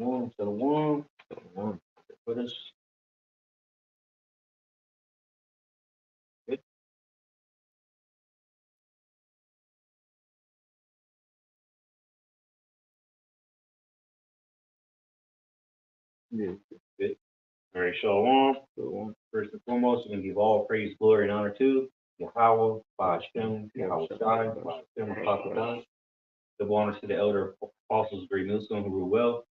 Shalom. Shalom. For this, it, yeah, it. All right, Shalom. Shalom. First and foremost, we're going to give all praise, glory, and honor to Yahweh, Ba'ashem, Yahweh Shai, Ba'ashem, Pakistan. Double honors to the elder apostles, great millstone who rule well.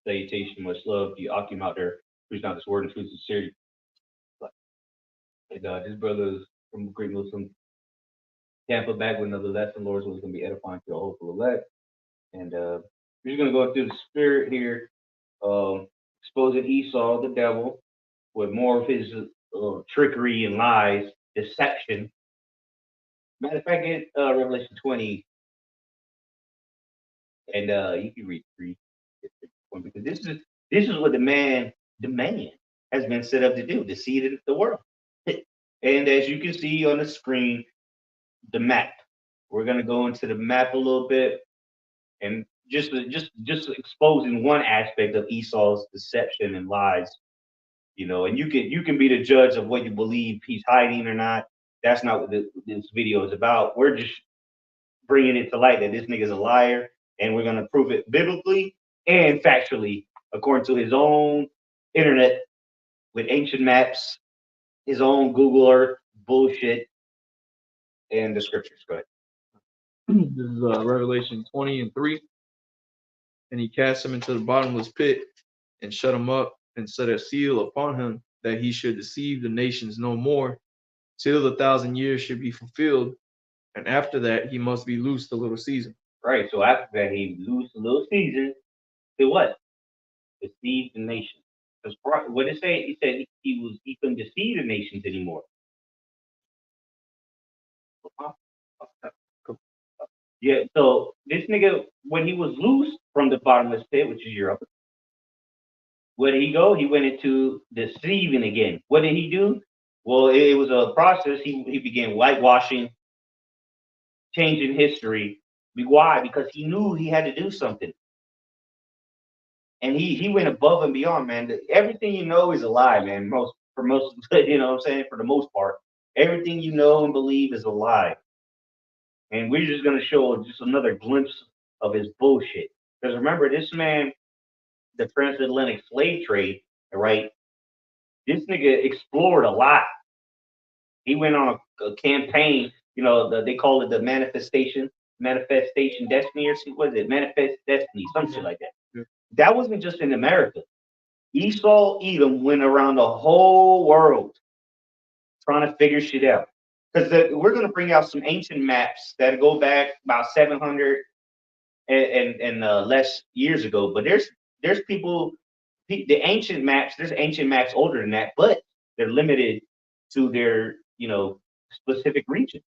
Salutation, much love to you, Akim out there, who's not this word and truth sincerity. And this brother is from Great Millstone Tampa back with another lesson. Lord's was going to be edifying to the hopeful elect. And we're just going to go through the spirit here, exposing Esau, the devil, with more of his trickery and lies, deception. Matter of fact, get Revelation 20, and you can read 3, because this is what the man has been set up to do, deceive the world. And as you can see on the screen, the map. We're gonna go into the map a little bit, and just exposing one aspect of Esau's deception and lies. And you can be the judge of what you believe he's hiding or not. That's not what this video is about. We're just bringing it to light that this nigga's a liar, and we're gonna prove it biblically and factually according to his own internet with ancient maps, his own Google Earth bullshit, and the scriptures. Go ahead. This is Revelation 20:3. And he cast him into the bottomless pit and shut him up and set a seal upon him that he should deceive the nations no more till the 1,000 years should be fulfilled. And after that, he must be loosed a little season. Right. So after that, he loosed a little Caesar to what? Deceive the nation. Because what did it say? He said he couldn't deceive the nations anymore. Yeah. So this nigga, when he was loose from the bottomless pit, which is Europe, where did he go? He went into deceiving again. What did he do? Well, it was a process. He began whitewashing, changing history. Why? Because he knew he had to do something. And he went above and beyond, man. Everything you know is a lie, man. For most, you know what I'm saying? For the most part, everything you know and believe is a lie. And we're just gonna show just another glimpse of his bullshit. Because remember, this man, the transatlantic slave trade, right? This nigga explored a lot. He went on a campaign. They call it the manifestation destiny, or what is it? Manifest destiny, some shit like that. That wasn't just in America. Esau Edom went around the whole world trying to figure shit out. Because we're going to bring out some ancient maps that go back about 700 and less years ago. But there's people, there's ancient maps older than that, but they're limited to their specific region.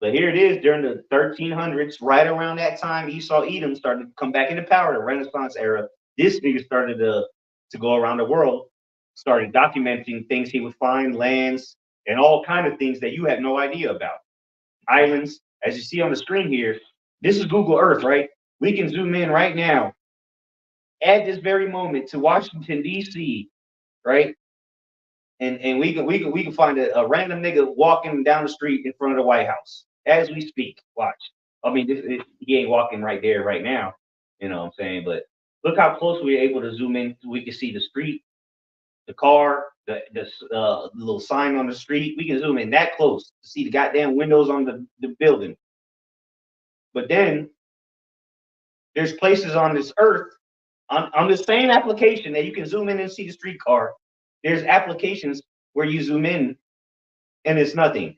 But here it is during the 1300s, right around that time, Esau Edom started to come back into power, the Renaissance era. This nigga started to go around the world, started documenting things he would find, lands, and all kind of things that you had no idea about. Islands, as you see on the screen here, this is Google Earth, right? We can zoom in right now, at this very moment, to Washington D.C., right? And we can find a random nigga walking down the street in front of the White House as we speak. Watch. I mean, he ain't walking right there right now. You know what I'm saying? But look how close we're able to zoom in. So we can see the street, the car, the little sign on the street. We can zoom in that close to see the goddamn windows on the building. But then there's places on this earth, on the same application that you can zoom in and see the streetcar. There's applications where you zoom in and it's nothing.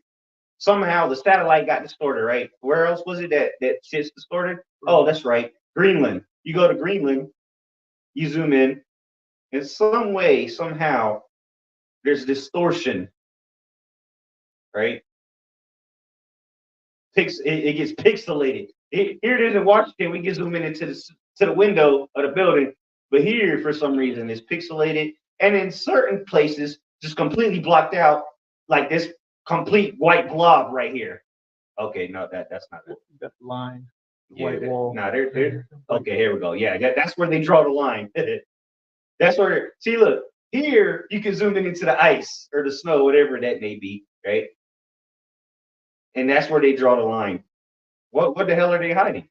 Somehow the satellite got distorted, right? Where else was it that shit's distorted? Oh, that's right. Greenland. You go to Greenland, you zoom in some way, somehow, there's distortion, right? It gets pixelated. Here it is in Washington. We can zoom in into to the window of the building, but here, for some reason, it's pixelated, and in certain places, just completely blocked out, like this complete white blob right here. Okay, no, that's not it. That line. White wall. Nah, they're okay. Here we go. Yeah, that's where they draw the line. That's where. See, look here. You can zoom in into the ice or the snow, whatever that may be, right? And that's where they draw the line. What the hell are they hiding?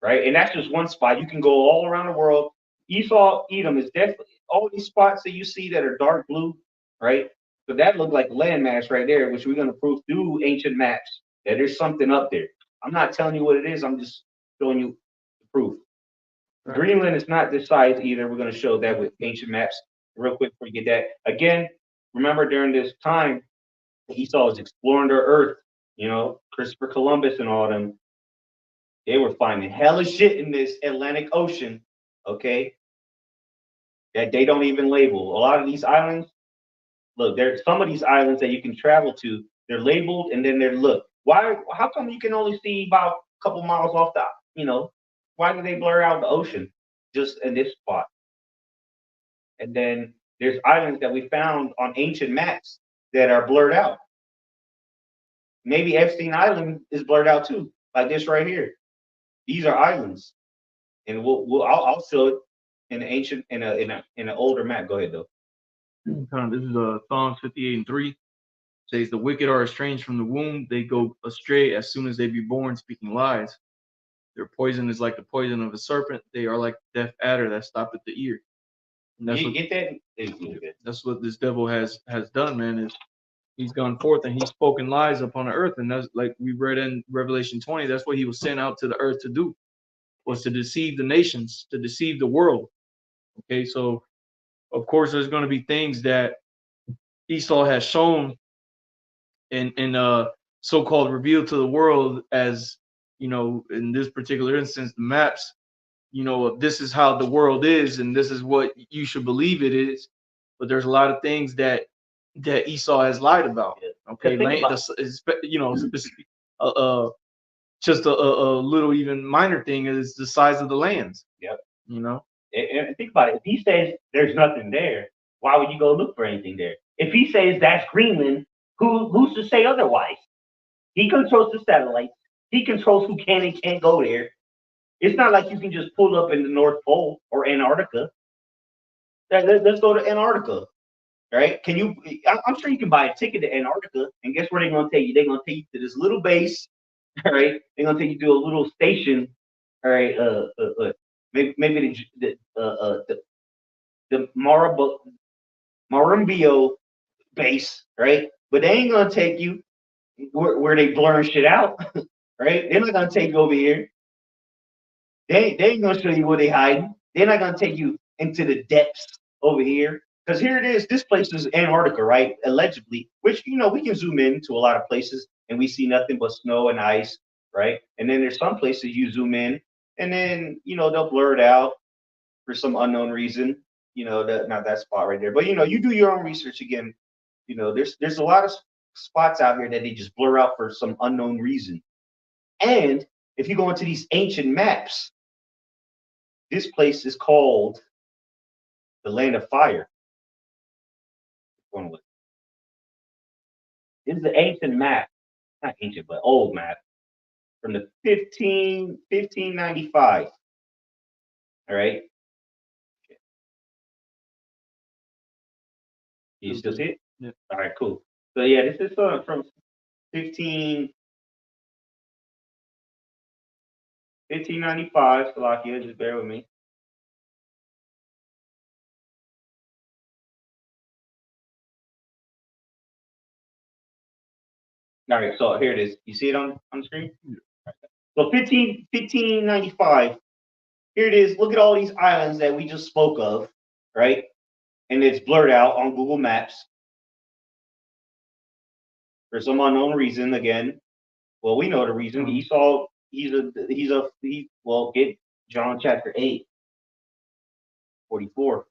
Right? And that's just one spot. You can go all around the world. Esau, Edom is definitely all these spots that you see that are dark blue, right? So that looked like landmass right there, which we're going to prove through ancient maps that there's something up there. I'm not telling you what it is. I'm just showing you the proof. Right. Greenland is not this size either. We're going to show that with ancient maps. Real quick before you get that. Again, remember during this time, Esau was exploring their earth. You know, Christopher Columbus and all them. They were finding hella shit in this Atlantic Ocean, okay, that they don't even label. A lot of these islands, look, there's some of these islands that you can travel to, they're labeled and then they're look. Why? How come you can only see about a couple miles off the, you know, why do they blur out the ocean just in this spot? And then there's islands that we found on ancient maps that are blurred out. Maybe Epstein Island is blurred out too, like this right here. These are islands, and I'll show it in an ancient in an older map. Go ahead though. This is Psalms 58:3. Says the wicked are estranged from the womb; they go astray as soon as they be born, speaking lies. Their poison is like the poison of a serpent; they are like the deaf adder that stopped at the ear. And that's you get that? That's what this devil has done, man. Is he's gone forth and he's spoken lies upon the earth, and that's like we read in Revelation 20. That's what he was sent out to the earth to do, was to deceive the nations, to deceive the world. Okay, so of course there's going to be things that Esau has shown and so-called revealed to the world, as you know, in this particular instance, the maps. You know, this is how the world is, and this is what you should believe it is. But there's a lot of things that Esau has lied about. Okay, you know, just a little even minor thing is the size of the lands. Yep. You know, and think about it. If he says there's nothing there, why would you go look for anything there? If he says that's Greenland, who's to say otherwise? He controls the satellites. He controls who can and can't go there. It's not like you can just pull up in the North Pole or Antarctica. Let's go to Antarctica, right? Can you? I'm sure you can buy a ticket to Antarctica, and guess where they're going to take you? They're going to take you to this little base, all right? They're going to take you to a little station, all right? Maybe the Marumbio base, right? But they ain't going to take you where they blurring shit out, right? They're not going to take you over here. They ain't gonna show you where they hiding. They're not gonna take you into the depths over here. Because here it is. This place is Antarctica, right? Allegedly, which you know we can zoom in to a lot of places and we see nothing but snow and ice, right? And then there's some places you zoom in and then you know they'll blur it out for some unknown reason. You know, not that spot right there. But you know, you do your own research again. You know, there's a lot of spots out here that they just blur out for some unknown reason. And if you go into these ancient maps, this place is called the Land of Fire. This is the ancient map, not ancient, but old map from the 1595. All right. You still see it? Yeah. All right, cool. So yeah, this is from 1595. Slovakia, just bear with me. All right, so here it is. You see it on the screen? So 1595. Here it is. Look at all these islands that we just spoke of, right? And it's blurred out on Google Maps for some unknown reason. Again, well, we know the reason. Esau, well, get John chapter 8, 44.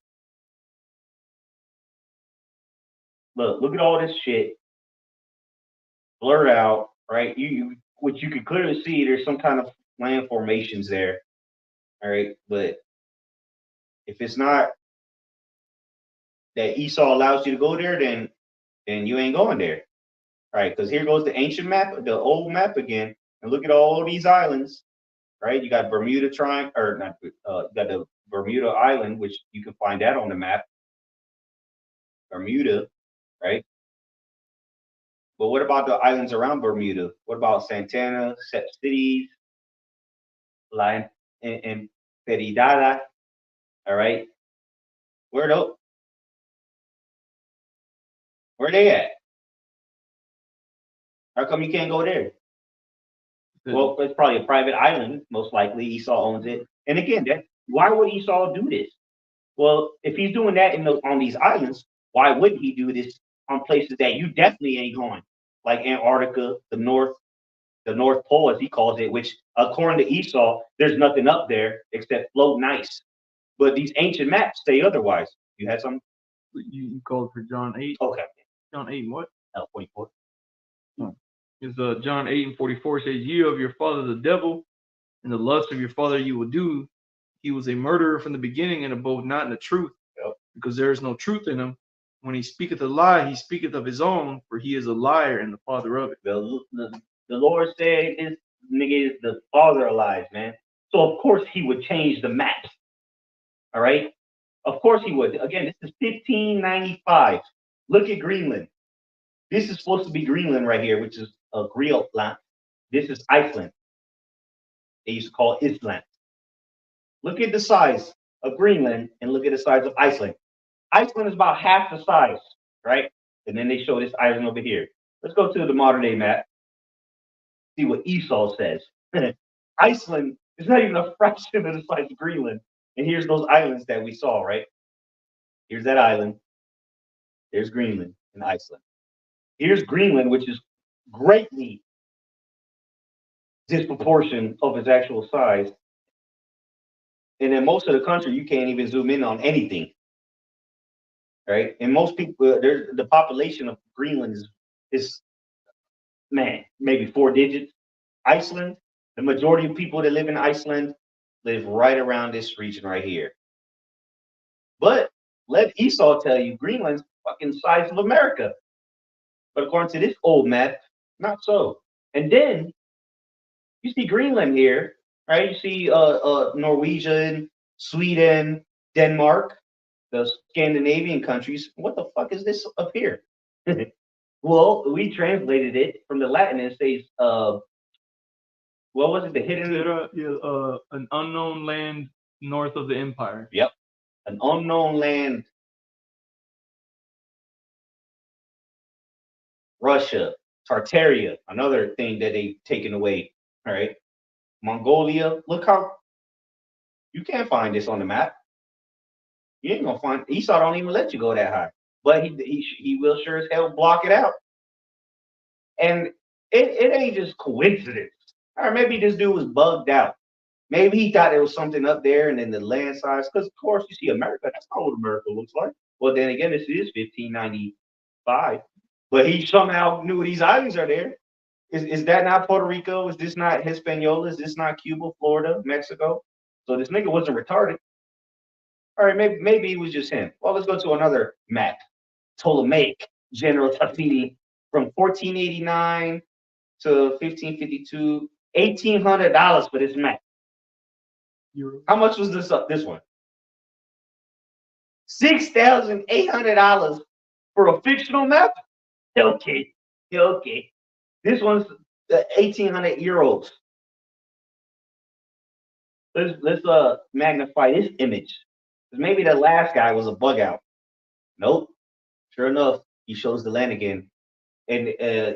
Look at all this shit blurred out, right? Which you can clearly see there's some kind of land formations there. All right, but if it's not that Esau allows you to go there, then you ain't going there. All right, because here goes the ancient map, the old map again, and look at all these islands. right? You got Bermuda Triangle, or not, you got the Bermuda Island, which you can find that on the map. Bermuda, right? But what about the islands around Bermuda? What about Santana, Sep Cities, La Enperidada, all right? Where those? Where they at? How come you can't go there? Well, it's probably a private island, most likely. Esau owns it. And again, that why would Esau do this? Well, if he's doing that on these islands, why wouldn't he do this on places that you definitely ain't going, like Antarctica, the North Pole, as he calls it, which according to Esau, there's nothing up there except floating ice. But these ancient maps say otherwise. You had something? You called for John 8. Okay. John 8 and what? 44. Is John 8 and 44 says, "You of your father the devil, and the lust of your father you will do. He was a murderer from the beginning, and abode not in the truth, because there is no truth in him. When he speaketh a lie, he speaketh of his own, for he is a liar and the father of it." The Lord said this nigga is the father of lies, man. So of course he would change the maps. All right? Of course he would. Again, this is 1595. Look at Greenland. This is supposed to be Greenland right here, which is a Greenland. This is Iceland. They used to call it Island. Look at the size of Greenland and look at the size of Iceland. Iceland is about half the size, right? And then they show this island over here. Let's go to the modern day map. See what Esau says. Iceland is not even a fraction of the size of Greenland. And here's those islands that we saw, right? Here's that island. There's Greenland and Iceland. Here's Greenland, which is greatly disproportionate of its actual size. And in most of the country, you can't even zoom in on anything, right? And most people, there's the population of Greenland is man, maybe 4 digits. Iceland, the majority of people that live in Iceland live right around this region right here. But let Esau tell you, Greenland's fucking size of America. But according to this old map, not so. And then you see Greenland here, right? You see Norwegian, Sweden, Denmark, the Scandinavian countries. What the fuck is this up here? Well, we translated it from the Latin and it says, what was it? The hidden. An unknown land north of the empire. Yep, an unknown land. Russia, Tartaria, another thing that they've taken away. All right, Mongolia. Look how you can't find this on the map. You ain't gonna find. Esau don't even let you go that high, but he will sure as hell block it out. And it ain't just coincidence. Or maybe this dude was bugged out. Maybe he thought there was something up there and then the land size. Because of course you see America. That's not what America looks like. Well, then again, this is 1595. But he somehow knew these islands are there. Is that not Puerto Rico? Is this not Hispaniola? Is this not Cuba, Florida, Mexico? So this nigga wasn't retarded. All right, maybe it was just him. Well, let's go to another map. Ptolemaic General Tafiti from 1489 to 1552. $1,800 for this map. How much was this one? $6,800 for a fictional map? Okay. This one's 1,800 euros. Let's magnify this image. Maybe the last guy was a bug out. Nope. Sure enough, he shows the land again. And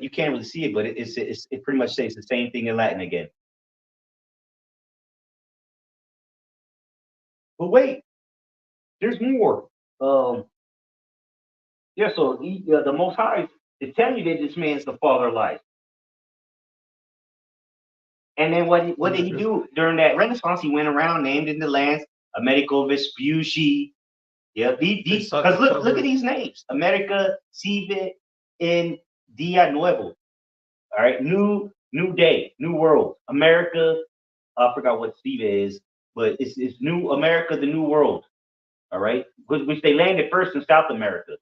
you can't really see it, but it pretty much says the same thing in Latin again. But wait, there's more. Yeah, so the Most High is telling you that this man's the father of life. And then what did he do during that Renaissance? He went around, named in the lands, Americo Vespucci. Yeah, these because look at these names: America, Cive, and Dia Nuevo. All right, new day, new world. America, I forgot what Cive is, but it's New America, the new world. All right, which they landed first in South America.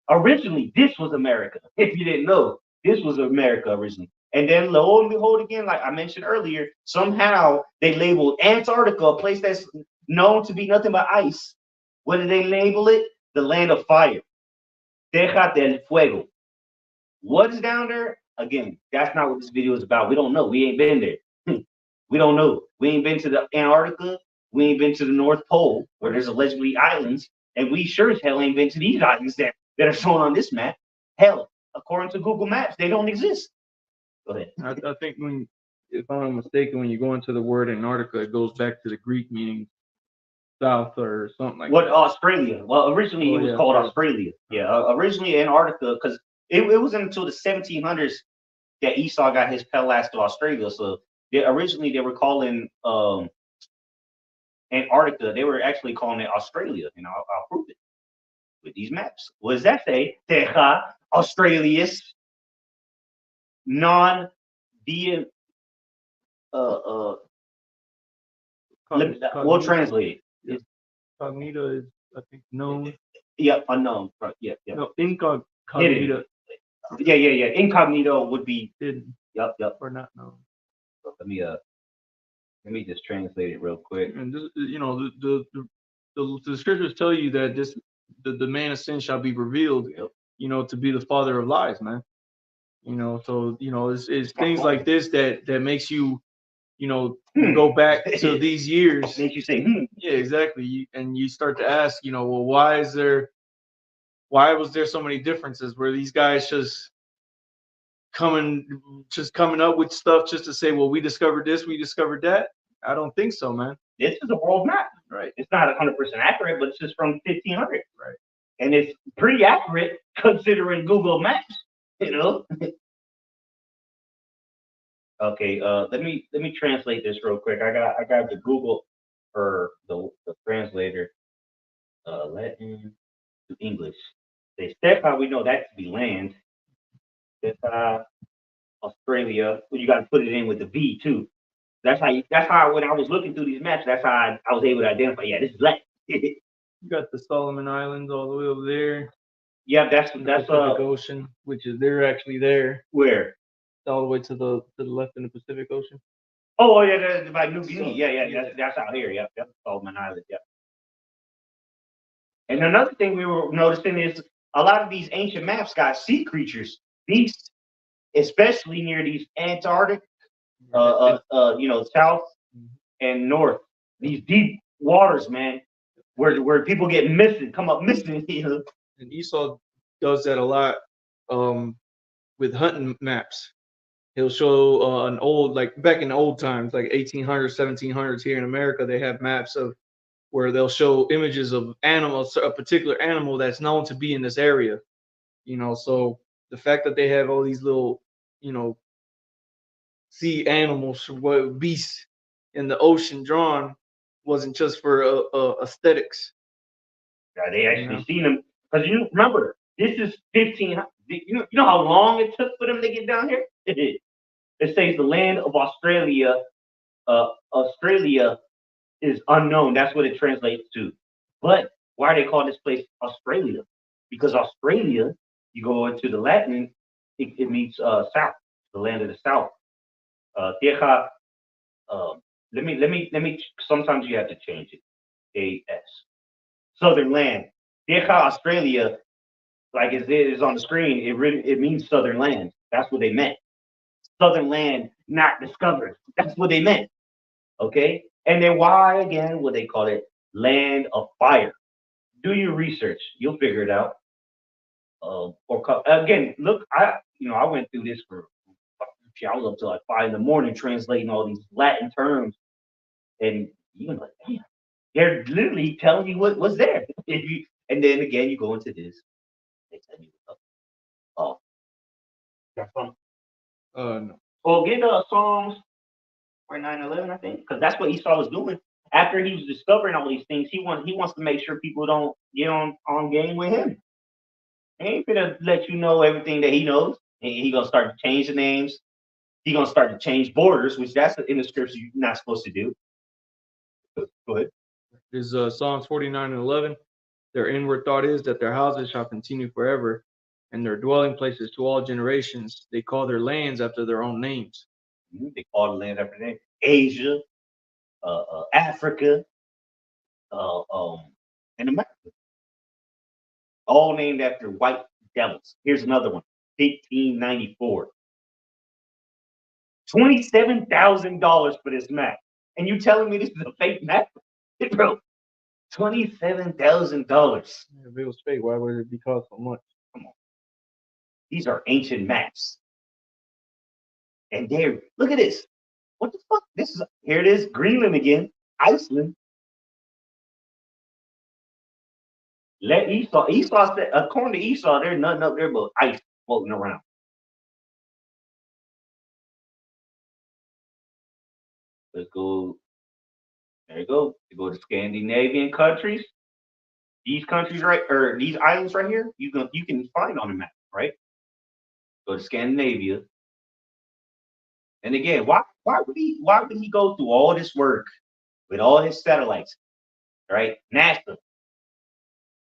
Originally this was America. If you didn't know, this was America originally. And then lo and behold, again, like I mentioned earlier, somehow they labeled Antarctica, a place that's known to be nothing but ice. What did they label it? The land of fire. Teja del Fuego. What is down there? Again, that's not what this video is about. We don't know. We ain't been there. We don't know. We ain't been to the Antarctica. We ain't been to the North Pole, where there's allegedly islands. And we sure as hell ain't been to these islands that are shown on this map. Hell, according to Google Maps, they don't exist. Go ahead. I think if I'm not mistaken, when you go into the word Antarctica, it goes back to the Greek meaning south or something like What that. Australia? Well, originally it was yeah, called right. Australia. Yeah, originally Antarctica, because it wasn't until the 1700s that Esau got his pell ass to Australia. So originally they were calling Antarctica. They were actually calling it Australia, and I'll prove it with these maps. What does that say? Terra Australis non via we'll translate it. Cognita is, I think, known. Yep, unknown. Yep. No, incognita. Yeah. Incognito would be hidden. Yep. Or not known. So let me just translate it real quick. And this, the scriptures tell you that the man of sin shall be revealed. Yep. To be the father of lies, man. So it's things like this that makes you, go back to these years. Makes you say, Yeah, exactly. And you start to ask, well, why was there so many differences? Were these guys just coming up with stuff just to say, well, we discovered this, we discovered that? I don't think so, man. This is a world map. Right. It's not 100% accurate, but it's just from 1500. Right. And it's pretty accurate considering Google Maps, Okay, let me translate this real quick. I got the Google or the translator, Latin to English. They Stepa, we know that to be land. Australia. Well, you got to put it in with the V too. That's how when I was looking through these maps, that's how I was able to identify. Yeah, this is land. You got the Solomon Islands all the way over there. Yeah, that's Pacific Ocean, which is they're actually there. Where? All the way to the left in the Pacific Ocean. Oh yeah, that's by New Guinea. Yeah. That's out here. Yep, Solomon Island. Yep. And another thing we were noticing is a lot of these ancient maps got sea creatures, beasts, especially near these Antarctic, south and north. These deep waters, man, where people get missing, come up missing. And Esau does that a lot with hunting maps. He'll show an old, like back in the old times, like 1800s, 1700s here in America, they have maps of where they'll show images of animals, a particular animal that's known to be in this area. So the fact that they have all these little, sea animals, beasts in the ocean drawn wasn't just for aesthetics. Yeah, they actually seen them because you remember this is 15. You know how long it took for them to get down here. It says the land of Australia. Australia is unknown. That's what it translates to. But why they call this place Australia? Because Australia, you go into the Latin, it means south, the land of the south. Tierra. Let me. Sometimes you have to change it. AS. Southern land. Tierra Australia, like it is on the screen, it means southern land. That's what they meant. Southern land not discovered. That's what they meant. Okay? And then why again would they call it land of fire? Do your research. You'll figure it out. Again, look, I went through this for I was up till like 5 a.m. translating all these Latin terms, and you're like, damn, they're literally telling you what was there. And then again, you go into this. They tell you, oh, that's fun. No. Well, get Psalms 9:11, I think, because that's what Esau was doing. After he was discovering all these things, he wants to make sure people don't get on game with him. He ain't gonna let you know everything that he knows. He gonna start to change the names. He gonna start to change borders, which that's in the scripture you're not supposed to do. Go ahead. Is Psalms 49:11. Their inward thought is that their houses shall continue forever, and their dwelling places to all generations. They call their lands after their own names. They call the land after name. Asia, Africa, uh, um, and America, all named after white devils. Here's another one, 1594. $27,000 for this map. And you telling me this is a fake map? Bro, $27,000. If it was fake, why would it be cost so much? Come on. These are ancient maps. And there, look at this. What the fuck? This is, here it is, Greenland again, Iceland. Let Esau said, according to Esau, there's nothing up there but ice floating around. Let's go. There you go. You go to Scandinavian countries. These countries right, or these islands right here, you can find on the map, right? Go to Scandinavia. And again, why would he go through all this work with all his satellites, right? NASA.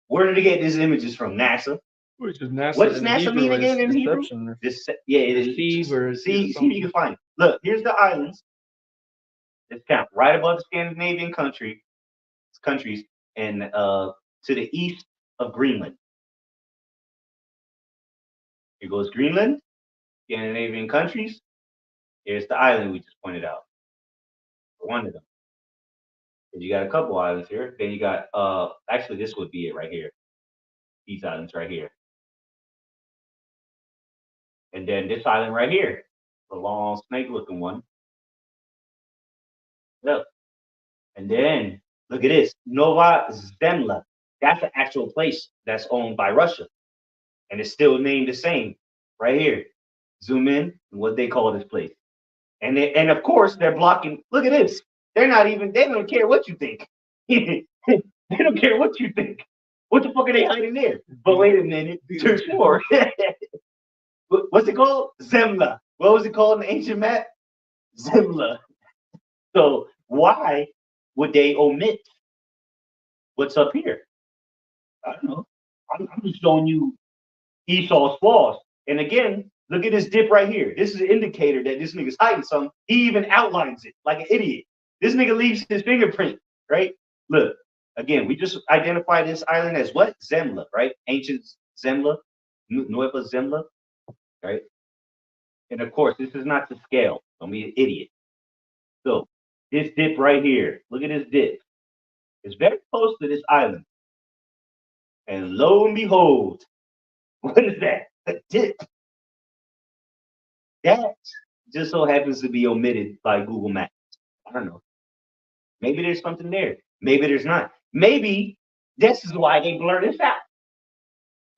Where did he get these images from? NASA. Which is NASA. What does NASA mean again in Hebrew? Yeah, it is. Deceive or see if you can find it. Look, here's the islands. It's kind of right above the Scandinavian countries, and to the east of Greenland. Here goes Greenland, Scandinavian countries. Here's the island we just pointed out. For one of them. And you got a couple islands here. Then you got actually this would be it right here. These islands right here. And then this island right here, the long snake-looking one. Look. And then look at this, Nova Zemlya. That's an actual place that's owned by Russia, and it's still named the same right here. Zoom in, what they call this place, and of course they're blocking. Look at this. They're not even. They don't care what you think. They don't care what you think. What the fuck are they hiding there? But wait a minute, search for. What's it called? Zemlya. What was it called in the ancient map? Zemlya. So why would they omit what's up here? I don't know. I'm just showing you Esau's flaws. And again, look at this dip right here. This is an indicator that this nigga's hiding something. He even outlines it like an idiot. This nigga leaves his fingerprint, right? Look, again, we just identified this island as what? Zemlya, right? Ancient Zemlya, Nueva Zemlya, right? And of course, this is not to scale. Don't be an idiot. So this dip right here, look at this dip. It's very close to this island. And lo and behold, what is that? A dip. That just so happens to be omitted by Google Maps. I don't know. Maybe there's something there. Maybe there's not. Maybe this is why they blur this out.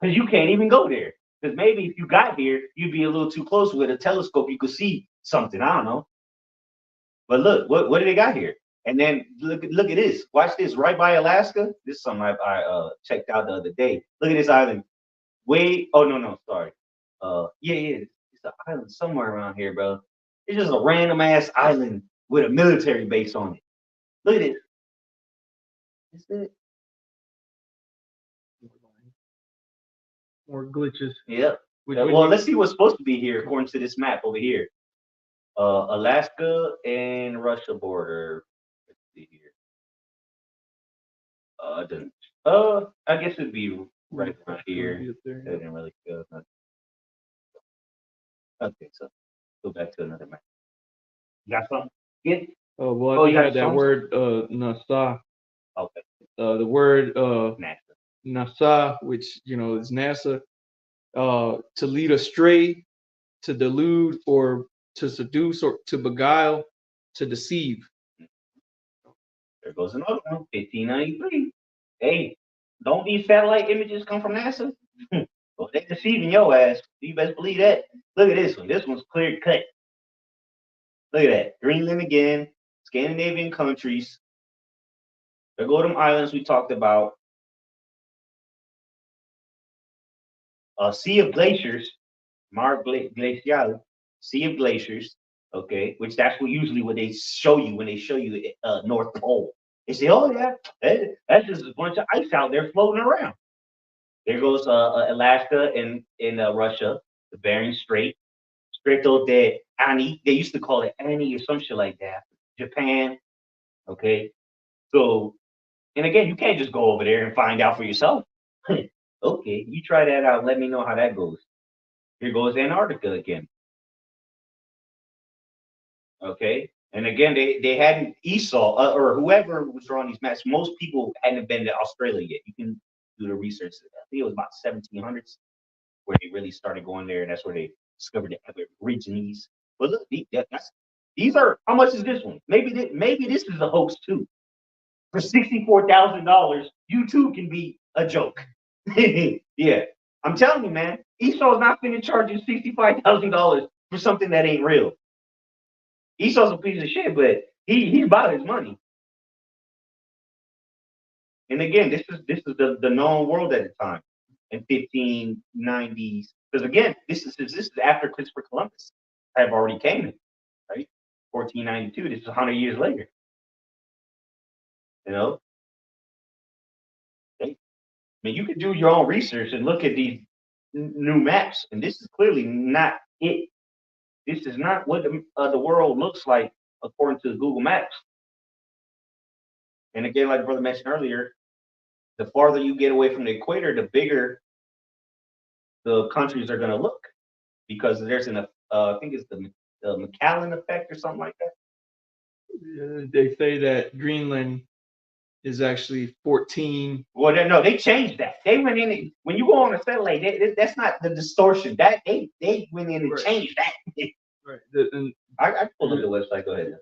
Because you can't even go there. Because maybe if you got here, you'd be a little too close with a telescope. You could see something. I don't know. But look, what do they got here? And then look at this. Watch this. Right by Alaska. This is something I checked out the other day. Look at this island. Oh no, sorry. Yeah. It's an island somewhere around here, bro. It's just a random ass island with a military base on it. Look at it. Is it? More glitches. Yeah. Well, let's see what's supposed to be here according to this map over here. Alaska and Russia border. Let's see here. I guess it'd be right around here. That didn't really go. Okay, so go back to another map. You got something? Yeah. Well, you had that word NASA. Okay. The word NASA. NASA, which is NASA, to lead astray, to delude, or to seduce, or to beguile, to deceive. There goes another one, 1593. Hey, don't these satellite images come from NASA? Well, they deceiving your ass. You best believe that. Look at this one. This one's clear cut. Look at that. Greenland again, Scandinavian countries. There go them islands we talked about. Sea of Glaciers, Mar Glacial, Sea of Glaciers, okay, which that's what they show you when they show you North Pole. They say, oh yeah, that's just a bunch of ice out there floating around. There goes Alaska and in Russia, the Bering Strait, Stretto de Ani. They used to call it Annie or some shit like that. Japan. Okay. So, and again, you can't just go over there and find out for yourself. Okay, you try that out. Let me know how that goes. Here goes Antarctica again. Okay. And again, they hadn't Esau or whoever was drawing these maps. Most people hadn't been to Australia yet. You can do the research. I think it was about 1700s where they really started going there, and that's where they discovered the Aborigines. But look, these are how much is this one? Maybe this is a hoax too. For $64,000, you too can be a joke. Yeah, I'm telling you, man. Esau's not going to charge you $65,000 for something that ain't real. Esau's a piece of shit, but he's about his money. And again, this is the known world at the time in 1590s. Because again, this is after Christopher Columbus have already came in, right? 1492. This is 100 years later. You know, I mean, you could do your own research and look at these new maps, and this is clearly not it. This is not what the world looks like according to Google Maps. And again, like the brother mentioned earlier, the farther you get away from the equator, the bigger the countries are going to look because there's I think it's the Macallan effect or something like that. They say that Greenland is actually 14. Well, no, they changed that. They went in when you go on a satellite. That's not the distortion. That they went in and changed that. Right. And I pulled up the website. Go ahead.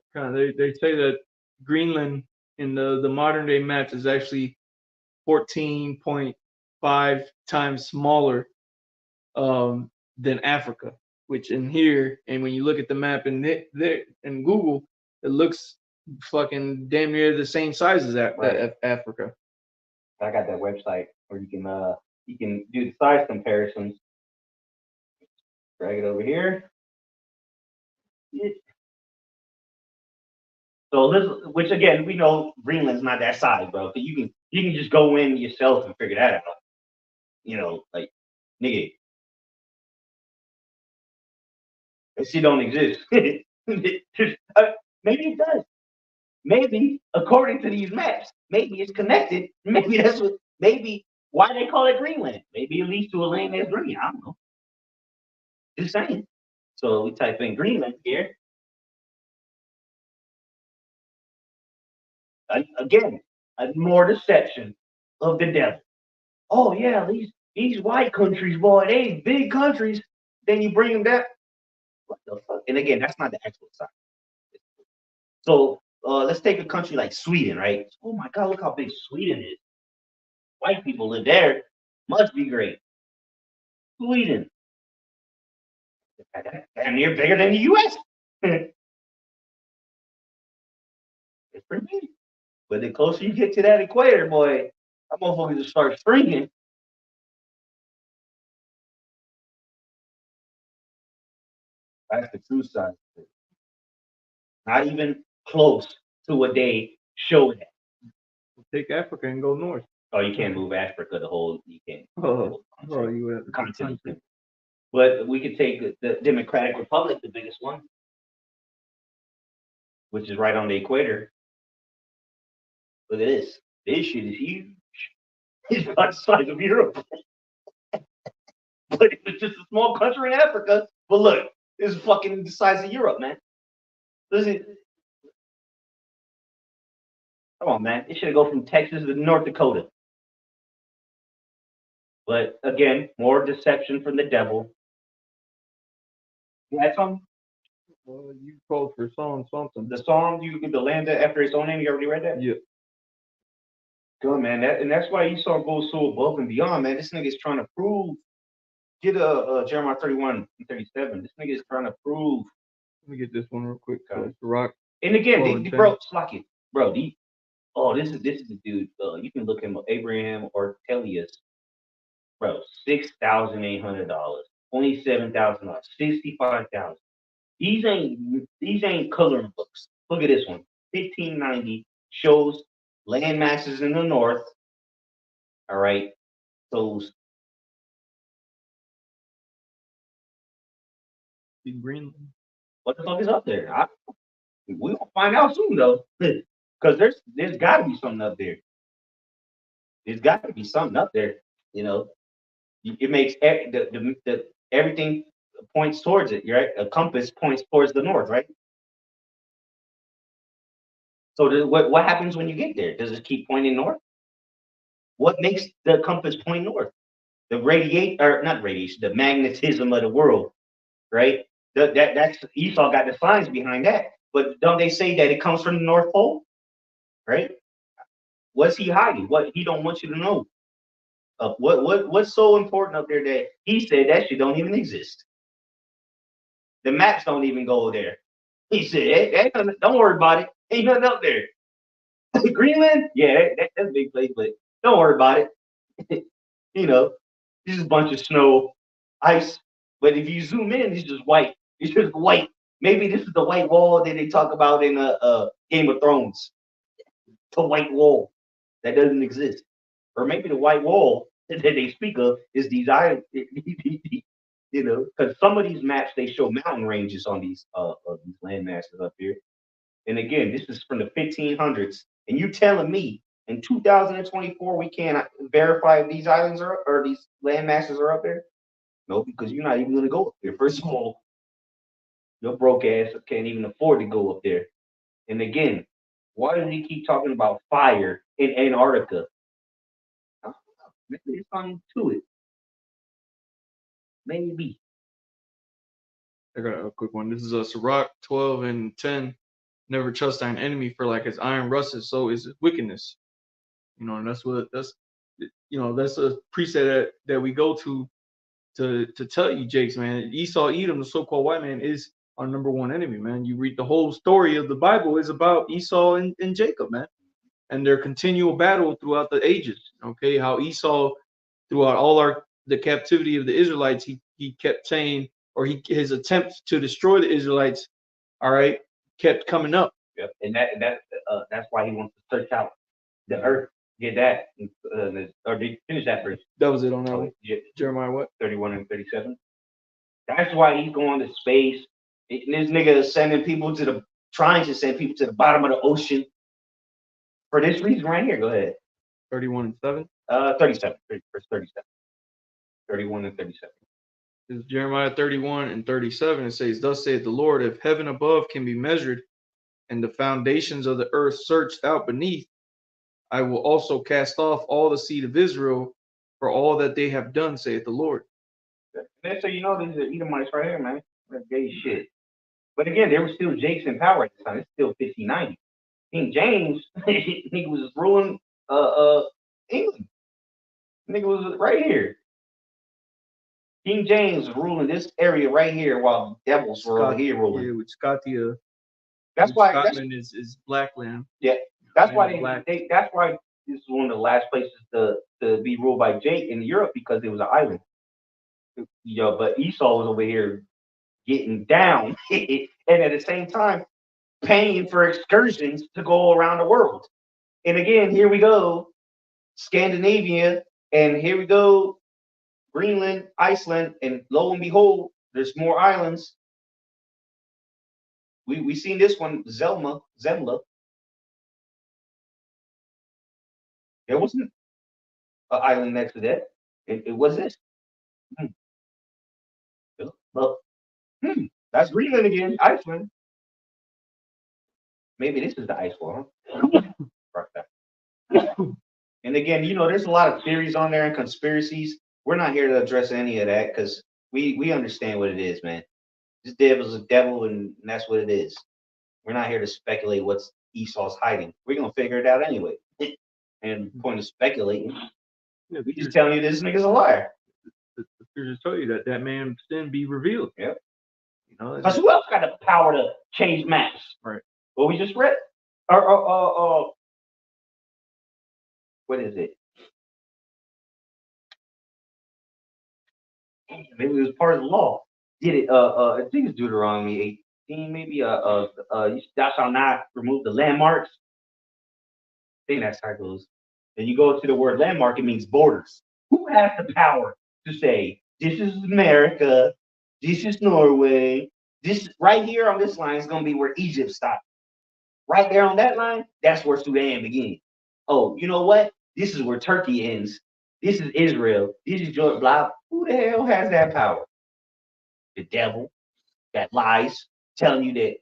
They say that Greenland in the modern day maps is actually 14.5 times smaller than Africa, which in here, and when you look at the map in there in Google, it looks fucking damn near the same size as Africa. I got that website where you can do the size comparisons. Drag it over here. So this, which again, we know Greenland's not that size, bro. So you can just go in yourself and figure that out. You know, like nigga, that shit don't exist. Maybe it does. Maybe according to these maps, maybe it's connected. Maybe that's what. Maybe why they call it Greenland. Maybe it leads to a land that's green. I don't know. Just saying. So we type in Greenland here. Again, more deception of the devil. Oh yeah, these white countries, boy, they big countries. Then you bring them down. What the fuck? And again, that's not the actual size. So let's take a country like Sweden, right? Oh my God, look how big Sweden is. White people live there. Must be great. Sweden. Damn near bigger than the US. It's pretty big. But the closer you get to that equator, boy, that motherfucker just starts shrinking. That's the true size. Not even close to what they showed it. Take Africa and go north. Oh, you can't move Africa the whole. You can't. You have the continent. But we could take the Democratic Republic, the biggest one, which is right on the equator. Look at this. This shit is huge. It's about the size of Europe. But it's just a small country in Africa. But look, it's fucking the size of Europe, man. Listen. Come on, man. It should go from Texas to North Dakota. But again, more deception from the devil. You had something? Well, you called for Psalm something. The Psalm, you get the land after its own name. You already read that? Yeah. Good, man. That's why Esau goes so above and beyond, man. This nigga is trying to prove. Get Jeremiah 31 and 37. This nigga is trying to prove. Let me get this one real quick. The Rock. And again, bro, Slocky, bro. This is the dude. You can look him up. Abraham Ortelius, bro. $6,800, $27,000, $65,000. These ain't coloring books. Look at this one. 1590 shows land masses in the north. All right, shows Greenland. What the fuck is up there? We gonna find out soon though, because there's got to be something up there. There's got to be something up there. You know, it makes everything points towards it. Right, a compass points towards the north, right? So what happens when you get there? Does it keep pointing north? What makes the compass point north? The radiate or not radiation, the magnetism of the world, right? That's Esau got the science behind that. But don't they say that it comes from the North Pole, right? What's he hiding? What he don't want you to know? What's so important up there that he said that shit don't even exist? The maps don't even go there. He said, hey, don't worry about it. Ain't nothing up there. Greenland, yeah, that's a big place, but don't worry about it. You know, it's just a bunch of snow, ice. But if you zoom in, it's just white. It's just white. Maybe this is the white wall that they talk about in Game of Thrones. The white wall that doesn't exist. Or maybe the white wall that they speak of is these islands, you know, because some of these maps they show mountain ranges on these land masses up here. And again, this is from the 1500s, and you telling me in 2024 we can't verify if these islands are or these land masses are up there? No, because you're not even going to go up there. First of all, your broke ass can't even afford to go up there. And again, why does he keep talking about fire in Antarctica? I don't know. Maybe there's something to it. Maybe. I got a quick one. This is a Sirach 12 and 10. Never trust thine enemy, for like as iron rusteth, so is his wickedness. You know, and that's a preset that we go to tell you, Jakes, man. Esau, Edom, the so-called white man, is our number one enemy, man. You read the whole story of the Bible is about Esau and Jacob, man, and their continual battle throughout the ages. Okay, how Esau, throughout the captivity of the Israelites, he kept saying, or his attempts to destroy the Israelites, all right, kept coming up. Yep. And that's why he wants to search out the earth. Get that, or did you finish that first? That was it on that one. Yeah. Jeremiah what? 31 and 37. That's why he's going to space. And this nigga is trying to send people to the bottom of the ocean. For this reason right here. Go ahead. 31 and 7. 37. Verse 37. 31 and 37. This is Jeremiah 31 and 37. It says, "Thus saith the Lord, if heaven above can be measured, and the foundations of the earth searched out beneath, I will also cast off all the seed of Israel for all that they have done, saith the Lord." So you know these are Edomites right here, man. That's gay shit. But again, there were still Jakes in power at the time. It's still 1590. King James, nigga was ruling England. Nigga was right here. King James was ruling this area right here while the devils were over here ruling. Yeah, with Scotia. That's why Scotland is black land. Yeah, that's why that's why this is one of the last places to be ruled by Jake in Europe, because it was an island. You know, but Esau was over here getting down, and at the same time paying for excursions to go around the world. And again, here we go, Scandinavia, and here we go, Greenland, Iceland, and lo and behold, there's more islands. We seen this one, Zemla. There wasn't an island next to that. It was this. Well, that's Greenland again, Iceland. Maybe this is the ice wall, huh? And again, you know, there's a lot of theories on there and conspiracies. We're not here to address any of that because we understand what it is, man. This devil's a devil, and that's what it is. We're not here to speculate what's Esau's hiding. We're gonna figure it out anyway. And point of speculating, we just telling you this nigga's a liar. The scriptures tell you that man's sin be revealed. Yep. You know, because who else got the power to change maps? Right. Well, we just read. What is it? Maybe it was part of the law. Did it? I think it's Deuteronomy 18. Maybe thou shalt not remove the landmarks. I think that's how it goes. And you go to the word landmark, it means borders. Who has the power to say this is America, this is Norway, This right here on this line is gonna be where Egypt stopped. Right there on that line, that's where Sudan begins. Oh, you know what? This is where Turkey ends. This is Israel. This is Jordan. Blah. Who the hell has that power? The devil that lies, telling you that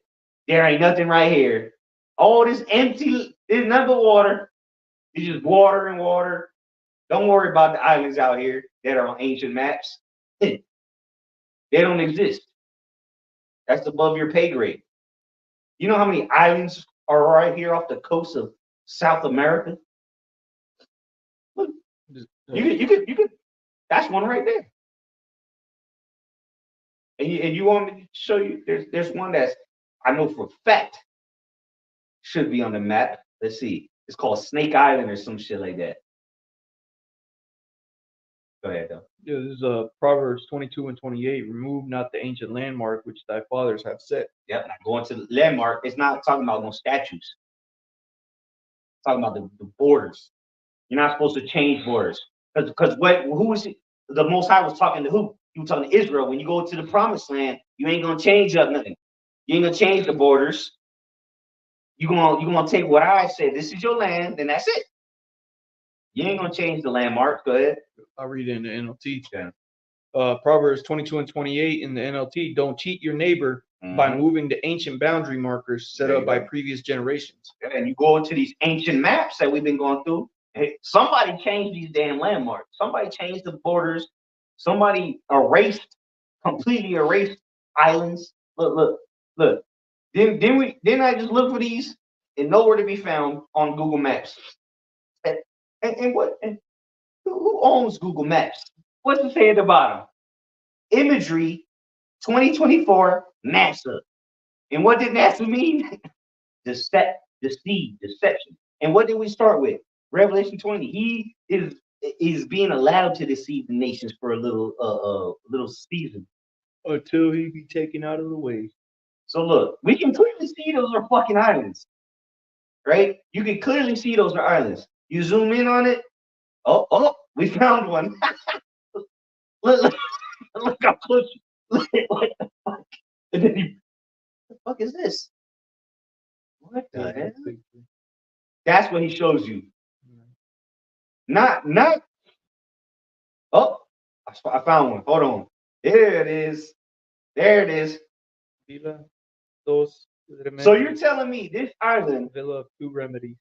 there ain't nothing right here. All this empty, there's nothing but water. It's just water and water. Don't worry about the islands out here that are on ancient maps. They don't exist. That's above your pay grade. You know how many islands are right here off the coast of South America? Look, you could. That's one right there. And you want me to show you? There's one that's I know for a fact should be on the map. Let's see. It's called Snake Island or some shit like that. Go ahead, though. Yeah, this is Proverbs 22 and 28. Remove not the ancient landmark which thy fathers have set. Yep. Not going to the landmark. It's not talking about no statues. It's talking about the borders. You're not supposed to change borders. Because who was it? The Most High was talking to who? He was talking to Israel. When you go to the promised land, you ain't gonna change up nothing. You ain't gonna change the borders. You're gonna take what I said. This is your land, and that's it. You ain't gonna change the landmark. Go ahead. I'll read it in the NLT. Yeah. Proverbs 22 and 28 in the NLT. Don't cheat your neighbor by moving the ancient boundary markers set up by previous generations. And you go into these ancient maps that we've been going through. Hey, somebody changed these damn landmarks. Somebody changed the borders. Somebody completely erased islands. Look. Then I just look for these and nowhere to be found on Google Maps. And who owns Google Maps? What's it say at the bottom? Imagery 2024 NASA. And what did NASA mean? Deception. And what did we start with? Revelation 20. He is being allowed to deceive the nations for a little season. Until he be taken out of the way. So look, we can clearly see those are fucking islands. Right? You can clearly see those are islands. You zoom in on it. Oh, we found one. look how close. What the fuck? And then what the fuck is this? What the hell? That's what he shows you. Not. Oh, I found one. Hold on. There it is. So you're telling me this island Villa of two remedies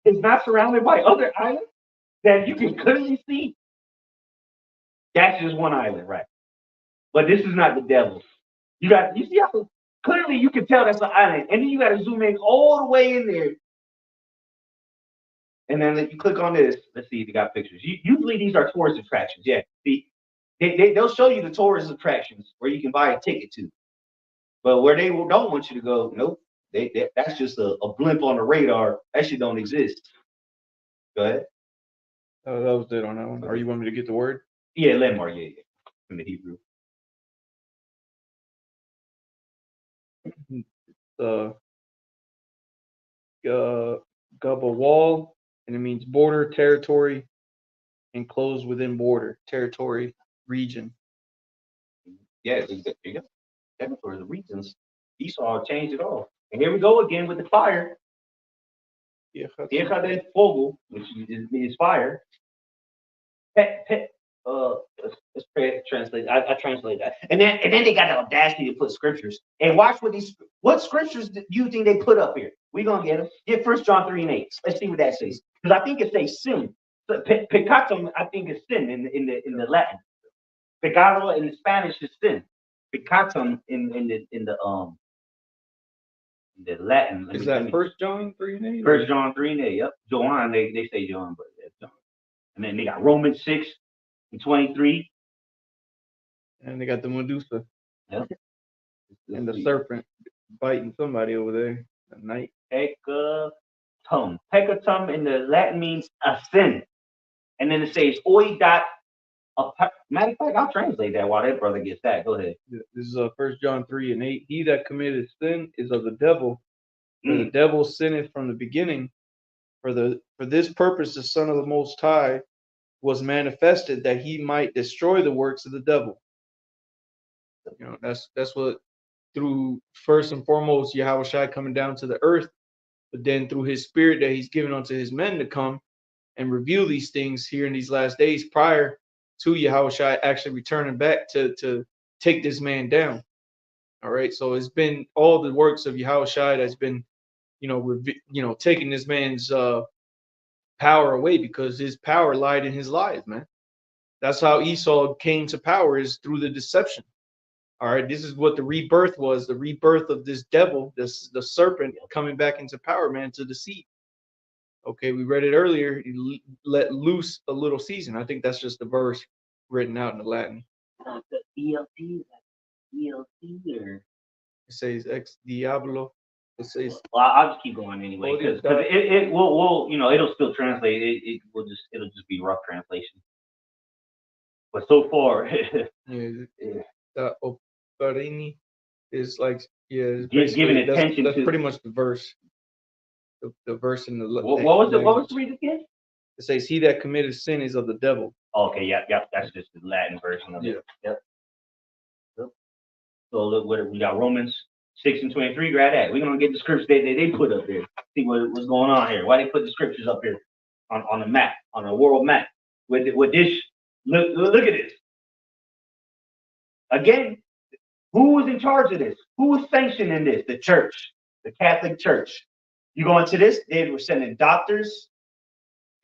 is not surrounded by other islands that you can clearly see? That's just one island, right? But this is not the devil. You see how clearly you can tell that's an island, and then you got to zoom in all the way in there. And then you click on this. Let's see if you got pictures. Usually these are tourist attractions. Yeah, see, they'll show you the tourist attractions where you can buy a ticket to. But where they don't want you to go, nope. That's just a blimp on the radar. That shit don't exist. Go ahead. Oh, that was it on that one. Or you want me to get the word? Yeah, landmark. Yeah. In the Hebrew. Gabawal, and it means border, territory, enclosed within border, territory, region. Yeah, there you go. That's for the reasons. Esau changed it all. And here we go again with the fire. Tierra del Fuego, which means fire. Let's translate. I translate that. And then they got the audacity to put scriptures. And watch what scriptures do you think they put up here? We're gonna get them. Get 1 John 3 and 8. Let's see what that says. Because I think it says sin. Peccatum, I think is sin in the Latin. Pecado in Spanish is sin. Peccatum in the Latin. Is that 1 John 3 and 8? 1 John 3 and 8. Yep. Joan, they say John, but it's John. And then they got Romans 6 and 23. And they got the Medusa. Yep. And the serpent biting somebody over there at night. Peccatum. Peccatum in the Latin means a sin. And then it says oi dot. Matter of fact, I'll translate that while that brother gets that. Go ahead. This is 1 John 3 and 8. He that committed sin is of the devil. For the devil sinned from the beginning. For this purpose the Son of the Most High was manifested, that he might destroy the works of the devil. You know, that's what through first and foremost Yahweh Shai coming down to the earth, but then through his spirit that he's given unto his men to come and reveal these things here in these last days prior to Yahweh Shai actually returning back to take this man down. All right. So it's been all the works of Yahweh Shai that's been, taking this man's power away, because his power lied in his lies, man. That's how Esau came to power, is through the deception. All right, this is what the rebirth was, the rebirth of this devil, the serpent coming back into power, man, to deceive. Okay, we read it earlier. He let loose a little season. I think that's just the verse written out in the Latin. The ELT, or It says ex diablo. It says. Well, I'll just keep going anyway, because it will it'll still translate. It'll just be rough translation. But so far, the Operini is like, giving attention that's to pretty much the verse. The verse in the what was it? What was the read again? It says, "He that committed sin is of the devil." Okay, yep. That's just the Latin version of it. Yep. So look, what we got: Romans 6:23. Grab that. We're gonna get the scriptures they put up there. See what's going on here. Why they put the scriptures up here on the map, on the world map? With this, look at this. Again, who was in charge of this? Who was sanctioning this? The church, the Catholic Church. You go into this, they were sending doctors,